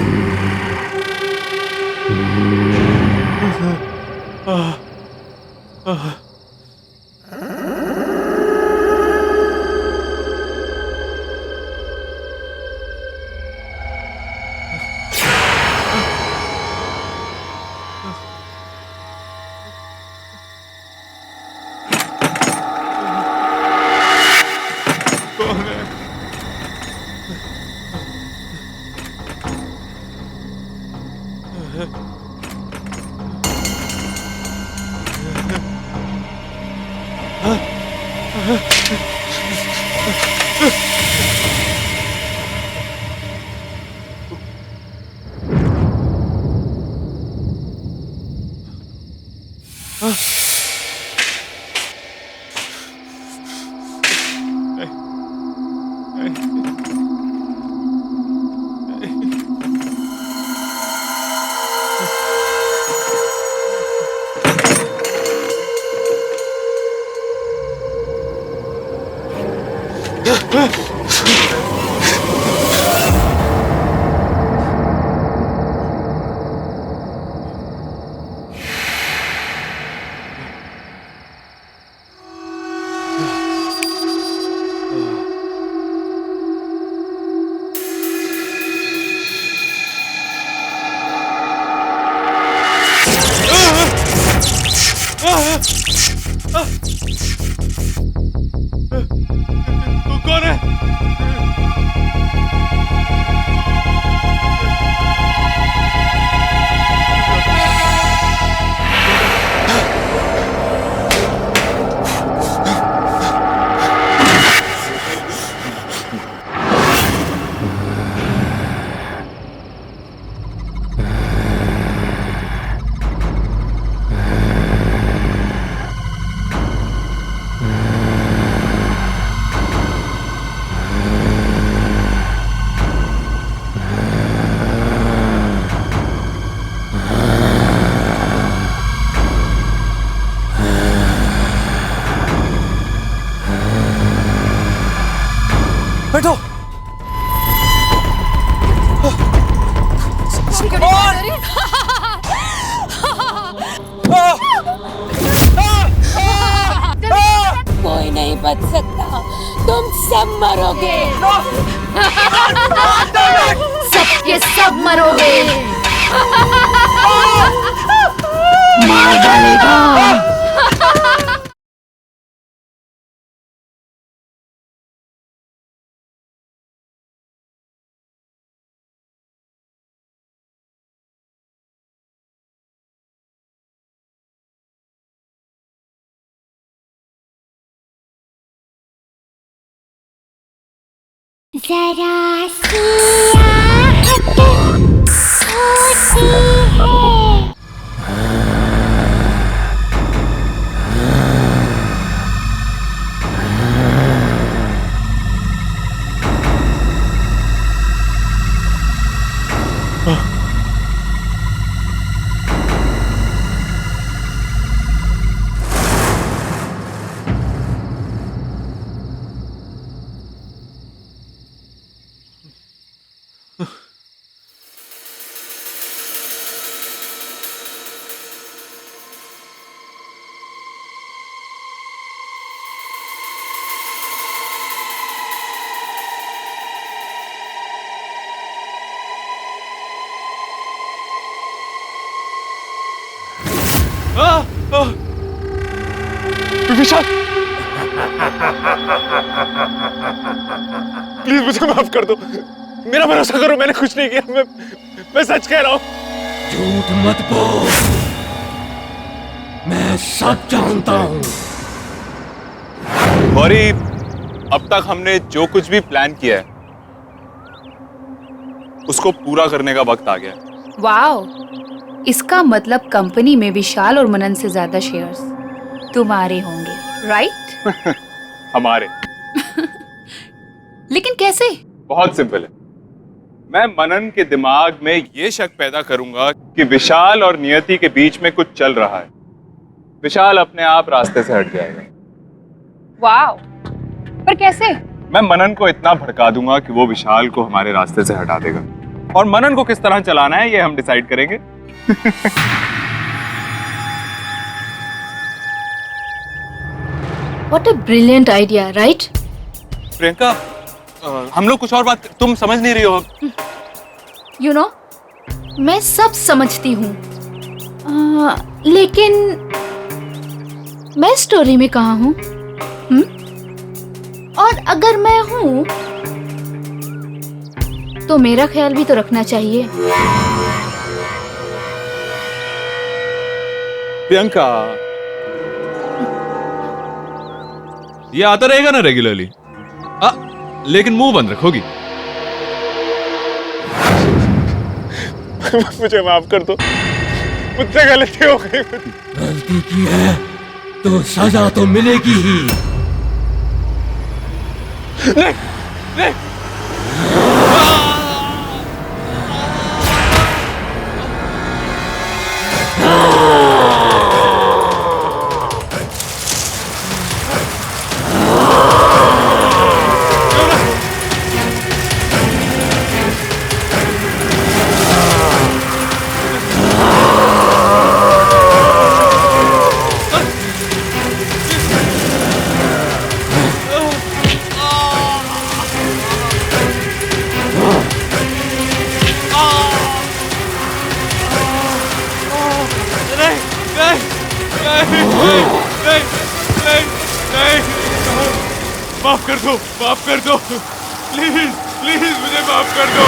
सब मरोगे। सबके सब मरोगे। मार डालेगा। जरा सी आहट होती है। विशाल, प्लीज मुझे माफ कर दो। मेरा भरोसा करो, मैंने कुछ नहीं किया। मैं सच कह रहा हूं। झूठ मत बोल, मैं सब जानता हूं। गौरी, अब तक हमने जो कुछ भी प्लान किया है उसको पूरा करने का वक्त आ गया है। वाओ, इसका मतलब कंपनी में विशाल और मनन से ज्यादा शेयर्स तुम्हारे होंगे, राइट? हमारे। लेकिन कैसे? बहुत सिंपल है। मैं मनन के दिमाग में ये शक पैदा करूंगा कि विशाल और नियति के बीच में कुछ चल रहा है। विशाल अपने आप रास्ते से हट जाएगा। वाओ, पर कैसे? मैं मनन को इतना भड़का दूंगा कि वो विशाल को हमारे रास्ते से हटा देगा, और मनन को किस तरह चलाना है ये हम डिसाइड करेंगे। What a brilliant idea, right? Priyanka, हम लोग कुछ और बात, तुम समझ नहीं रही हो। You know, मैं सब समझती हूँ, लेकिन मैं स्टोरी में कहाँ हूँ? और अगर मैं हूँ तो मेरा ख्याल भी तो रखना चाहिए। प्रियंका, ये आता रहेगा ना रेगुलरली, लेकिन मुंह बंद रखोगी। मुझे माफ कर दो, मुझसे गलती हो गई। गलती की है तो सजा तो मिलेगी ही। नहीं, नहीं। माफ कर दो, माफ कर दो, प्लीज प्लीज मुझे माफ कर दो।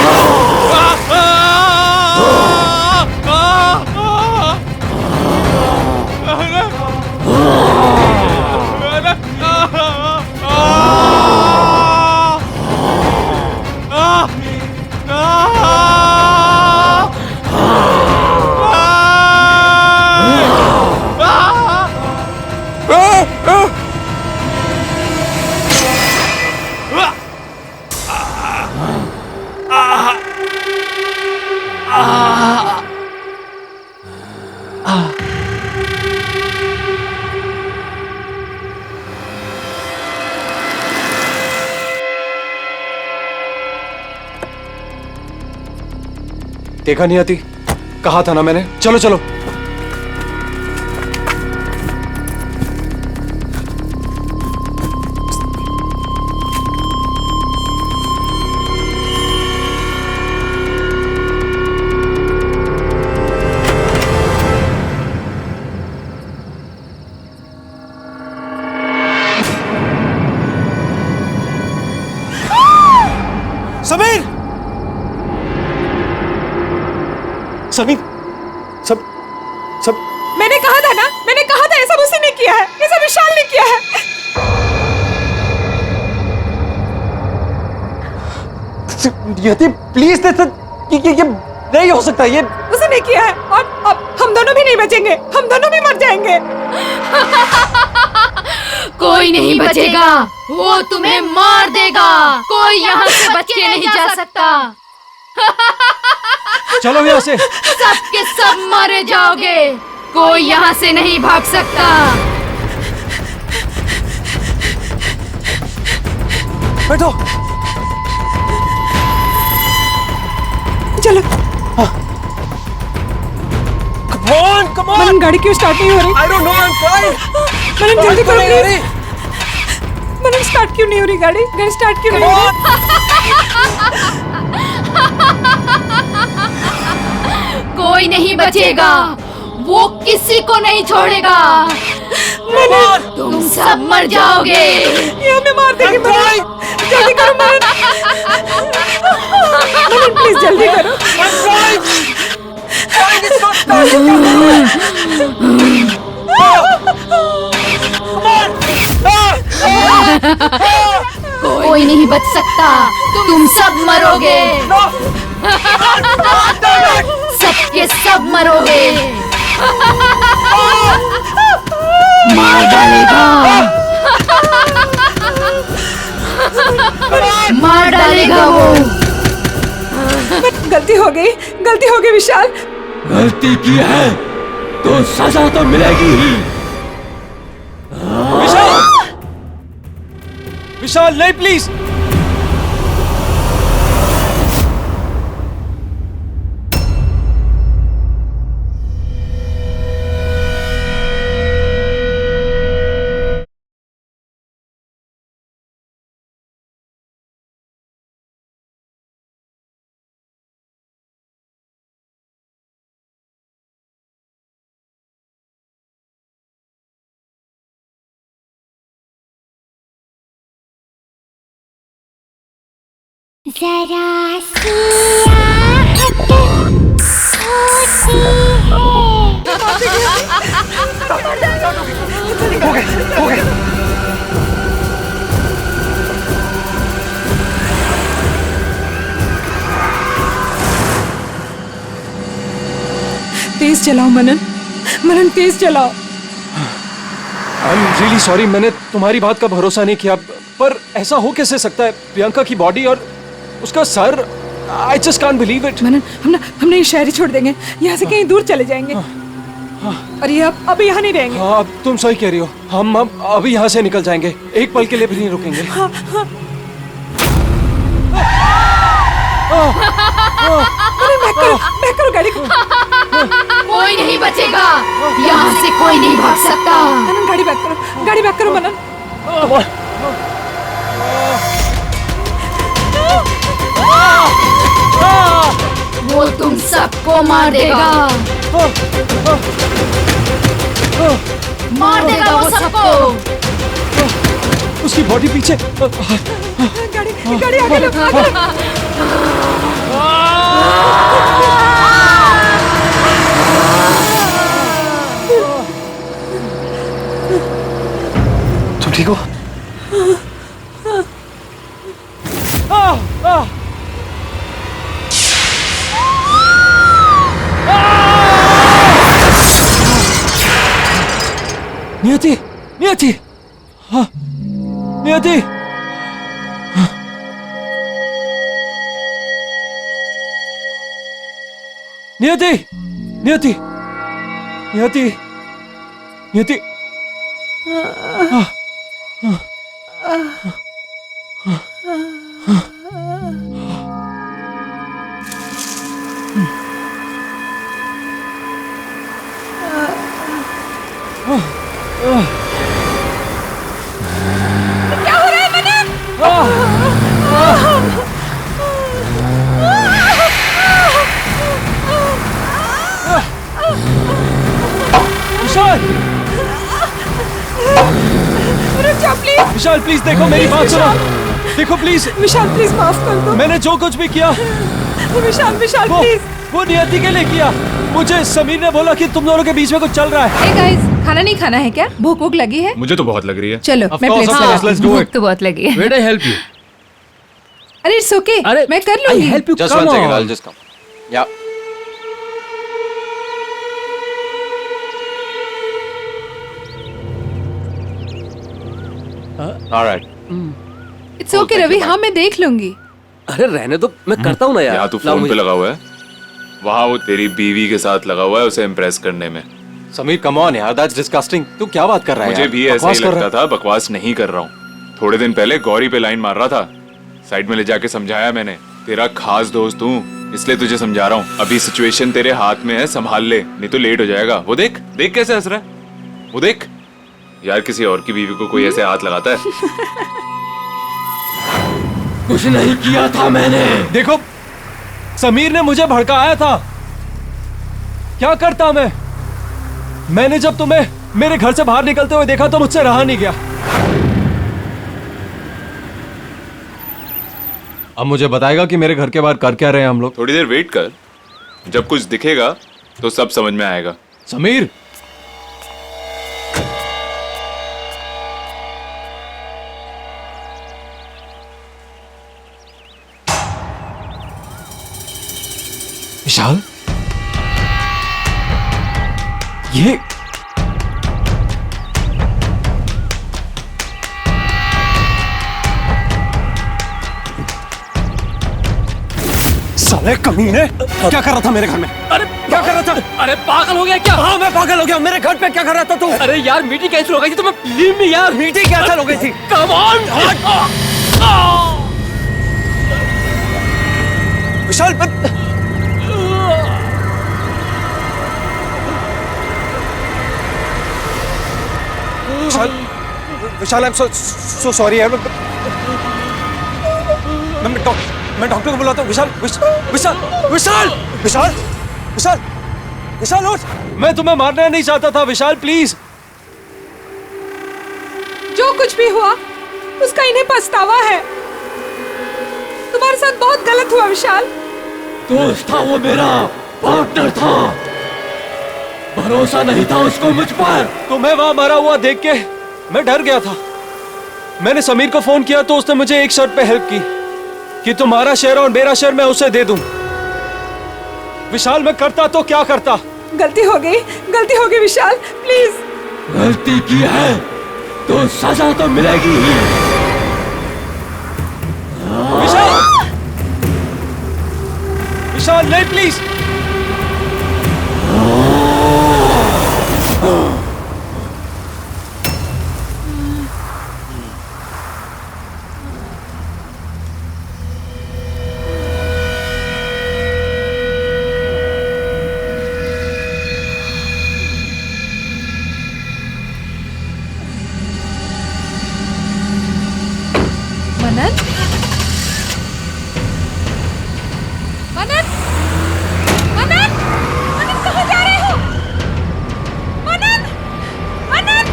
देखा नहीं आती, कहा था ना मैंने। चलो चलो। समीर! समीर! सब मैंने कहा था ना, मैंने कहा था, ऐसा उसी ने किया है, ऐसा विशाल ने किया है। नियति प्लीज, ये नहीं हो सकता, ये उसी ने किया है। और अब हम दोनों भी नहीं बचेंगे, हम दोनों भी मर जाएंगे। कोई नहीं बचेगा, वो तुम्हें मार देगा। कोई यहाँ से बच के नहीं जा सकता। चलो यहाँ से। सबके सब मारे जाओगे, कोई यहाँ से नहीं भाग सकता। बैठो। चलो। Come on! मनन, गाड़ी क्यों स्टार्ट नहीं हो रही? I don't know, I'm trying. मनन जल्दी करो प्लीज। मनन स्टार्ट क्यों नहीं हो रही गाड़ी? गाड़ी स्टार्ट क्यों नहीं हो रही? कोई नहीं बचेगा, वो किसी को नहीं छोड़ेगा। तुम सब मर जाओगे। ये हमें मार देगी। मनन जल्दी करो मनन। मनन प्लीज जल्दी करो। कोई नहीं बच सकता, तुम सब मरोगे। सबके सब मरोगे। मार डालेगा, मार डालेगा वो। गलती हो गई विशाल। गलती की है तो सजा तो मिलेगी ही। विशाल नहीं, प्लीज। जरा सियाहत होती है। हो गए। तेज चलाओ मनन, तेज चलाओ। आई एम रियली सॉरी, मैंने तुम्हारी बात का भरोसा नहीं किया, पर ऐसा हो कैसे सकता है? प्रियंका की बॉडी और उसका sir, I just can't believe it. मनन, हम ये शहर ही छोड़ देंगे, यहाँ से कहीं दूर चले जाएंगे। और ये अब यहाँ नहीं रहेंगे। हाँ, अब तुम सही कह रही हो, हम अभी यहाँ से निकल जाएंगे, एक पल के लिए भी नहीं रुकेंगे। बैक करो गाड़ी को। कोई नहीं बचेगा, यहाँ से कोई नहीं भाग सकता। मनन गाड़ी बैक करो मनन। वो तुम सबको मार देगा, मार देगा वो सबको। उसकी बॉडी पीछे। गाड़ी आगे लो। तुम ठीक हो? नियति, हाँ, नियति, क्या हो रहा है मनन? विशाल प्लीज देखो, मेरी बात सुनो। देखो प्लीज विशाल प्लीज माफ कर दो। मैंने जो कुछ भी किया विशाल विशाल प्लीज। वो नियति के लिए किया। मुझे समीर ने बोला कि तुम दोनों के बीच में कुछ चल रहा है। Hey guys, खाना नहीं खाना है क्या? भूख भूख लगी है? मुझे तो बहुत लग रही है। चलो मैं प्लेट भूख तो बहुत लगी है। Where I help you? अरे इट्स ओके, मैं कर लूंगी। I help you. Just Come one second, on. I'll just come. Yeah. All right. It's okay Ravi, हाँ मैं देख लूंगी। अरे रहने दो, मैं करता हूँ ना यार। यहाँ तू फोन पे लगा हुआ है, वहाँ वो तेरी बीवी के साथ लगा हुआ है उसे इम्प्रेस करने में। समीर कम ऑन यार, दैट्स डिस्गस्टिंग। तू क्या बात कर रहा है? मुझे भी ऐसा ही लगता था, बकवास नहीं कर रहा हूँ। थोड़े दिन पहले गौरी पे लाइन मार रहा था, साइड में ले जाके समझाया मैंने। तेरा खास दोस्त हूँ इसलिए तुझे समझा रहा हूँ। अभी सिचुएशन तेरे हाथ में है, संभाल ले नहीं तो लेट हो जाएगा। वो देख देख कैसे हंस रहा है, वो देख। यार किसी और की बीवी को कोई ऐसे हाथ लगाता है? कुछ नहीं किया था मैंने। देखो समीर ने मुझे भड़काया था। क्या करता मैंने जब तुम्हें मेरे घर से बाहर निकलते हुए देखा तो मुझसे रहा नहीं गया। अब मुझे बताएगा कि मेरे घर के बाहर कर क्या रहे हैं हम लोग? थोड़ी देर वेट कर, जब कुछ दिखेगा तो सब समझ में आएगा। समीर विशाल, ये साले कमीने, क्या कर रहा था मेरे घर में? अरे क्या कर रहा था? अरे पागल हो गया क्या? हाँ मैं पागल हो गया। मेरे घर पे क्या कर रहा था तू? अरे यार मीटिंग कैंसिल हो गई थी, तुम्हें लीव मी यार। मीटिंग कैंसिल हो गई थी? Come on Vishal Vishal I am so sorry यार। मैं डॉक्टर को बुलाता हूँ। विशाल विशाल विशाल विशाल विशाल विशाल उठ। मैं तुम्हें मारना नहीं चाहता था विशाल, प्लीज। जो कुछ भी हुआ उसका इन्हें पछतावा है। तुम्हारे साथ बहुत गलत हुआ विशाल। दोस्त था वो, मेरा पार्टनर था, भरोसा नहीं था उसको मुझ पर। तुम्हें वहां मरा हुआ देख के मैं डर गया था। मैंने समीर को फोन किया तो उसने मुझे एक शर्त पे हेल्प की कि तुम्हारा शेयर और मेरा शेयर मैं उसे दे दूं। विशाल मैं करता तो क्या करता? गलती हो गई विशाल, प्लीज। गलती की है तो सजा तो मिलेगी ही। विशाल नहीं, प्लीज। कहाँ जा रहे हो? मनन! मनन!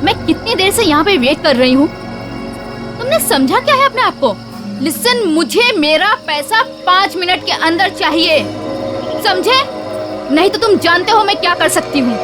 मैं कितनी देर से यहाँ पे वेट कर रही हूँ। तुमने समझा क्या है अपने आप को? लिसन, मुझे मेरा पैसा 5 मिनट के अंदर चाहिए, समझे? नहीं तो तुम जानते हो मैं क्या कर सकती हूँ।